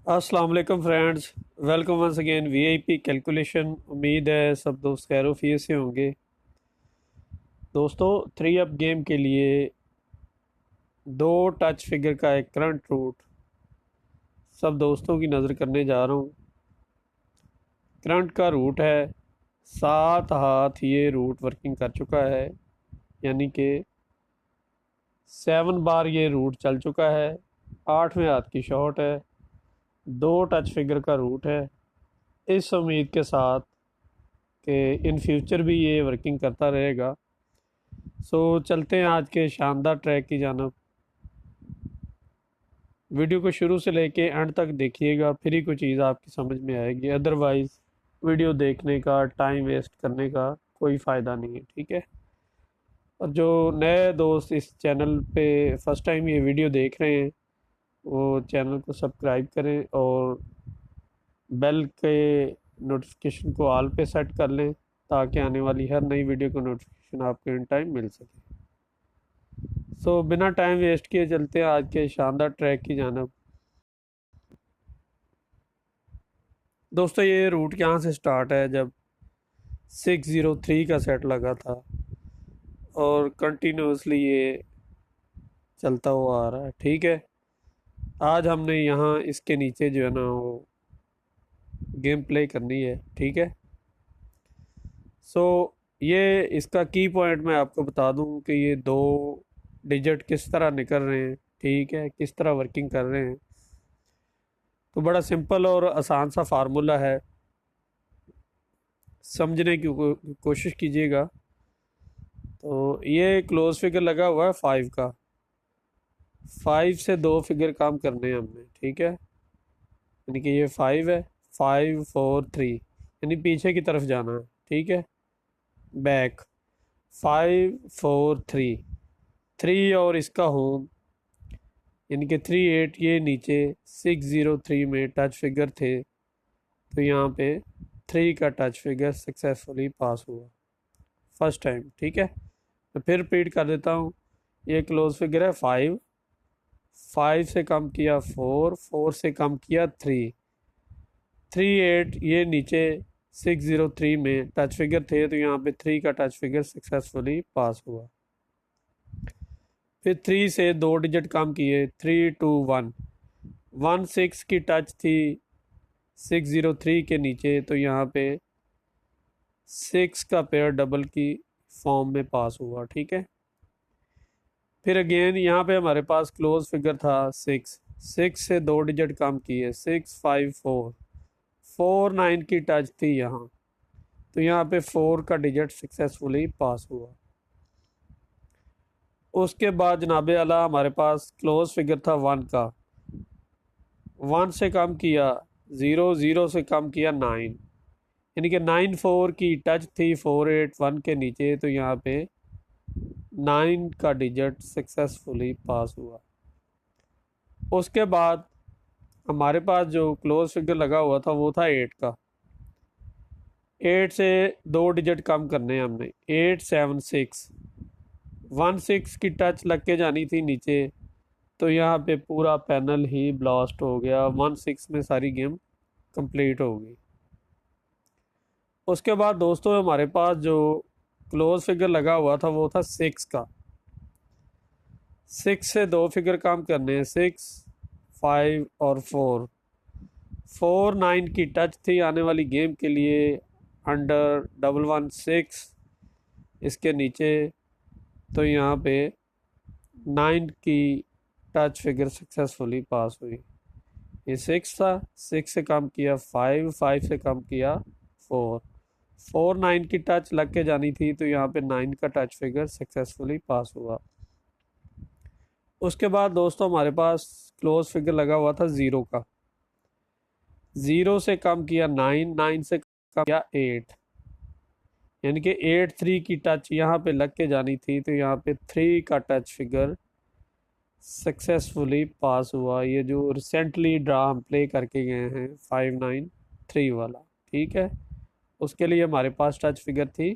अस्सलाम वालेकुम friends, welcome once again VIP calculation. उम्मीद है सब दोस्त खैरोफियत से होंगे। दोस्तों, थ्री अप गेम के लिए दो टच फिगर का एक करंट रूट सब दोस्तों की नज़र करने जा रहा हूँ। करंट का रूट है 7 हाथ। ये रूट वर्किंग कर चुका है, यानी कि 7 बार ये रूट चल चुका है। 8वें हाथ की शॉट है, दो टच फिगर का रूट है। इस उम्मीद के साथ कि इन फ्यूचर भी ये वर्किंग करता रहेगा। चलते हैं आज के शानदार ट्रैक की जानब। वीडियो को शुरू से लेके एंड तक देखिएगा, फिर ही कोई चीज़ आपकी समझ में आएगी। अदरवाइज़ वीडियो देखने का, टाइम वेस्ट करने का कोई फ़ायदा नहीं है, ठीक है। और जो नए दोस्त इस चैनल पे फर्स्ट टाइम ये वीडियो देख रहे हैं, वो चैनल को सब्सक्राइब करें और बेल के नोटिफिकेशन को ऑल पे सेट कर लें, ताकि आने वाली हर नई वीडियो को नोटिफिकेशन आपको इन टाइम मिल सके। बिना टाइम वेस्ट किए चलते हैं आज के शानदार ट्रैक की जानब। दोस्तों, ये रूट यहाँ से स्टार्ट है जब 603 का सेट लगा था और कंटिन्यूसली ये चलता हुआ आ रहा है, ठीक है। आज हमने यहाँ इसके नीचे जो है ना वो गेम प्ले करनी है, ठीक है। सो ये इसका की पॉइंट मैं आपको बता दूं कि ये दो डिजिट किस तरह निकल रहे हैं, ठीक है, किस तरह वर्किंग कर रहे हैं। तो बड़ा सिंपल और आसान सा फार्मूला है, समझने की कोशिश कीजिएगा। तो ये क्लोज फिगर लगा हुआ है 5 का। 5 से दो फिगर काम करने हैं हमने, ठीक है। यानी कि ये 5 है, 5 4 3, यानी पीछे की तरफ जाना है, ठीक है। बैक 5 4 3, 3 और इसका होम, यानी कि 3 8। ये नीचे 603 में टच फिगर थे, तो यहाँ पे 3 का टच फिगर सक्सेसफुली पास हुआ फर्स्ट टाइम, ठीक है। मैं फिर रिपीट कर देता हूँ। ये क्लोज फिगर है 5, 5 से कम किया 4, 4 से कम किया 3, 3 8। ये नीचे 603 में टच फिगर थे, तो यहाँ पे 3 का टच फिगर सक्सेसफुली पास हुआ। फिर 3 से दो डिजिट कम किए, 3 2 1, 1 6 की टच थी 603 के नीचे, तो यहाँ पे 6 का पेयर डबल की फॉर्म में पास हुआ, ठीक है। फिर अगेन यहाँ पे हमारे पास क्लोज फिगर था 6, 6 से दो डिजिट कम किए, 6 5 4, 4 9 की टच थी यहाँ, तो यहाँ पे 4 का डिजिट सक्सेसफुली पास हुआ। उसके बाद जनाब आला हमारे पास क्लोज फिगर था 1 का। 1 से कम किया 0, 0 से कम किया 9, यानी कि 9 4 की टच थी 4 8 1 के नीचे, तो यहाँ पे 9 का डिजिट सक्सेसफुली पास हुआ। उसके बाद हमारे पास जो क्लोज फिगर लगा हुआ था वो था 8 का। 8 से दो डिजिट कम करने हैं हमने, 8 7 6, 1 6 की टच लग के जानी थी नीचे, तो यहाँ पे पूरा पैनल ही ब्लास्ट हो गया। 1 6 में सारी गेम कंप्लीट हो गई। उसके बाद दोस्तों हमारे पास जो क्लोज फिगर लगा हुआ था वो था 6 का। 6 से दो फिगर काम करने हैं, 6 5 और 4, 4 9 की टच थी आने वाली गेम के लिए, अंडर 1 1 6 इसके नीचे, तो यहाँ पे 9 की टच फिगर सक्सेसफुली पास हुई। ये 6 था, 6 से कम किया 5, 5 से कम किया 4, 4 9 की टच लग के जानी थी, तो यहाँ पे 9 का टच फिगर सक्सेसफुली पास हुआ। उसके बाद दोस्तों हमारे पास क्लोज फिगर लगा हुआ था 0 का। 0 से कम किया 9, 9 से कम किया 8, यानी कि 8 3 की टच यहाँ पे लग के जानी थी, तो यहाँ पे 3 का टच फिगर सक्सेसफुली पास हुआ। ये जो रिसेंटली ड्रा हम प्ले करके गए हैं 5 9 3 वाला, ठीक है, उसके लिए हमारे पास टच फिगर थी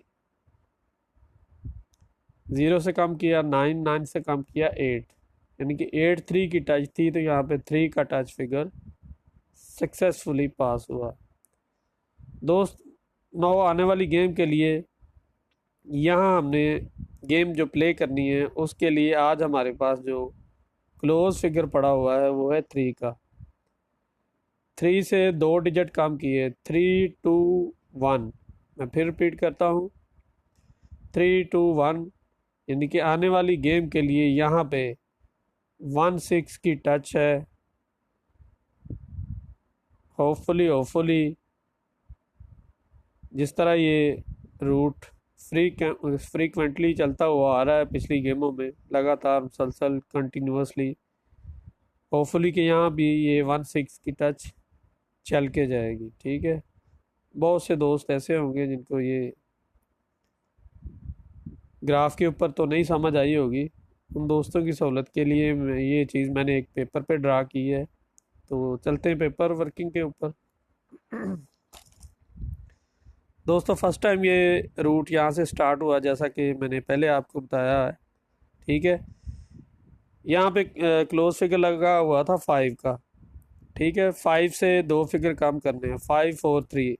0 से कम किया 9, 9 से कम किया 8, यानी कि 8 3 की टच थी, तो यहाँ पे 3 का टच फिगर सक्सेसफुली पास हुआ। दोस्त, नौ आने वाली गेम के लिए यहाँ हमने गेम जो प्ले करनी है उसके लिए आज हमारे पास जो क्लोज फिगर पड़ा हुआ है वो है 3 का। 3 से 2 डिजिट कम किए, 3 2 1। मैं फिर रिपीट करता हूँ, 3 2 1, यानी कि आने वाली गेम के लिए यहाँ पे 1 6 की टच है। होपफुली जिस तरह ये रूट फ्रीक्वेंटली चलता हुआ आ रहा है पिछली गेमों में, लगातार मुसलसल कंटिन्यूसली, होपफुली कि यहाँ भी ये 1 6 की टच चल के जाएगी। ठीक है, बहुत से दोस्त ऐसे होंगे जिनको ये ग्राफ के ऊपर तो नहीं समझ आई होगी। उन दोस्तों की सहूलत के लिए ये चीज़ मैंने एक पेपर पे ड्रा की है। तो चलते हैं पेपर वर्किंग के ऊपर। दोस्तों, फर्स्ट टाइम ये रूट यहाँ से स्टार्ट हुआ, जैसा कि मैंने पहले आपको बताया है। ठीक है, यहाँ पे क्लोज फिगर लगा हुआ था 5 का। ठीक है, 5 से 2 फिगर कम करने हैं, 5 4 3।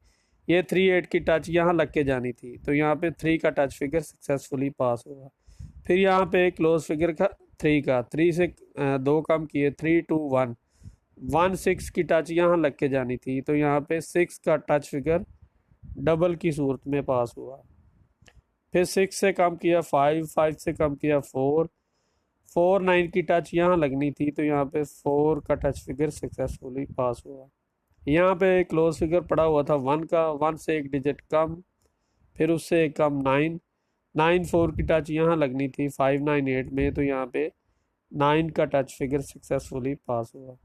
ये 3 8 की टच यहाँ लग के जानी थी, तो यहाँ पे 3 का टच फिगर सक्सेसफुली पास हुआ। फिर यहाँ पे क्लोज फिगर का 3 का, 3 से 2 कम किए, 3 2 1। 1 6 की टच यहाँ लग के जानी थी, तो यहाँ पे 6 का टच फिगर डबल की सूरत में पास हुआ। फिर 6 से कम किया 5, 5 से कम किया 4, 4 9 की टच यहाँ लगनी थी, तो यहाँ पे 4 का टच फिगर सक्सेसफुली पास हुआ। यहाँ पे क्लोज फिगर पड़ा हुआ था 1 का, 1 से एक डिजिट कम, फिर उससे एक कम 9, 9 4 की टच यहाँ लगनी थी 5 9 8 में, तो यहाँ पे 9 का टच फिगर सक्सेसफुली पास हुआ।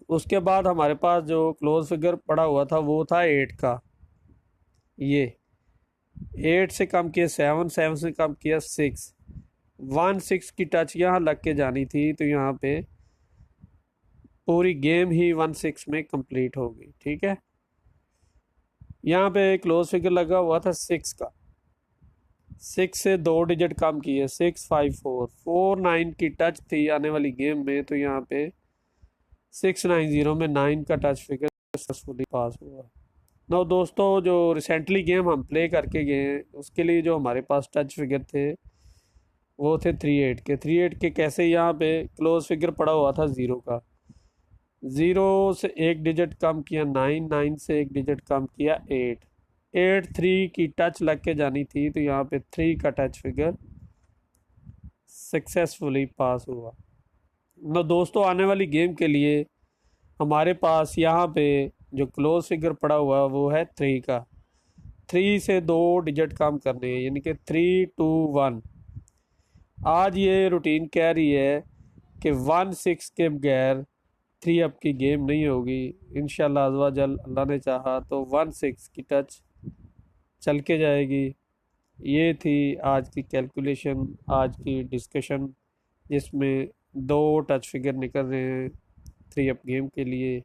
उसके बाद हमारे पास जो क्लोज फिगर पड़ा हुआ था वो था 8 का। ये 8 से कम किया 7, 7 से कम किया 6, 1 6 की टच यहाँ लग के जानी थी, तो यहाँ पे पूरी गेम ही 1 6 में कंप्लीट होगी। ठीक है, यहाँ पे क्लोज फिगर लगा हुआ था 6 का। 6 से 2 डिजिट कम किए, 6 5 4, 4 9 की टच थी आने वाली गेम में, तो यहाँ पे 6 9 0 में 9 का टच फिगर सक्सेसफुली पास हुआ। नो दोस्तों, जो रिसेंटली गेम हम प्ले करके गए हैं उसके लिए जो हमारे पास टच फिगर थे वो थे 3 8 के। 3 8 के कैसे, यहाँ पे क्लोज फिगर पड़ा हुआ था 0 का। 0 से एक डिजिट कम किया 9, 9 से एक डिजिट कम किया 8, 8 3 की टच लग के जानी थी, तो यहाँ पे 3 का टच फिगर सक्सेसफुली पास हुआ। नो दोस्तों, आने वाली गेम के लिए हमारे पास यहाँ पे जो क्लोज फिगर पड़ा हुआ वो है 3 का। 3 से 2 डिजिट कम करने हैं, यानी कि 3 2 1। आज ये रूटीन कह रही है कि 1 6 के बगैर 3 अप की गेम नहीं होगी। इंशाल्लाह अज़्वजल, अल्लाह ने चाहा तो 1 6 की टच चल के जाएगी। ये थी आज की कैलकुलेशन, आज की डिस्कशन, जिसमें 2 टच फिगर निकल रहे हैं 3 अप गेम के लिए।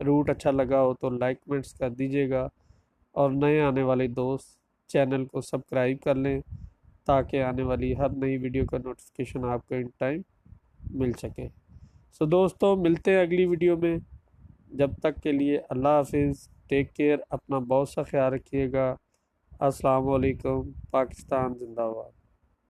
रूट अच्छा लगा हो तो लाइक कमेंट्स कर दीजिएगा, और नए आने वाले दोस्त चैनल को सब्सक्राइब कर लें ताकि आने वाली हर नई वीडियो का नोटिफिकेशन आपको इन टाइम मिल सके। सो दोस्तों, मिलते हैं अगली वीडियो में। जब तक के लिए अल्लाह हाफिज़, टेक केयर, अपना बहुत सा ख्याल रखिएगा। अस्सलाम वालेकुम, पाकिस्तान जिंदाबाद।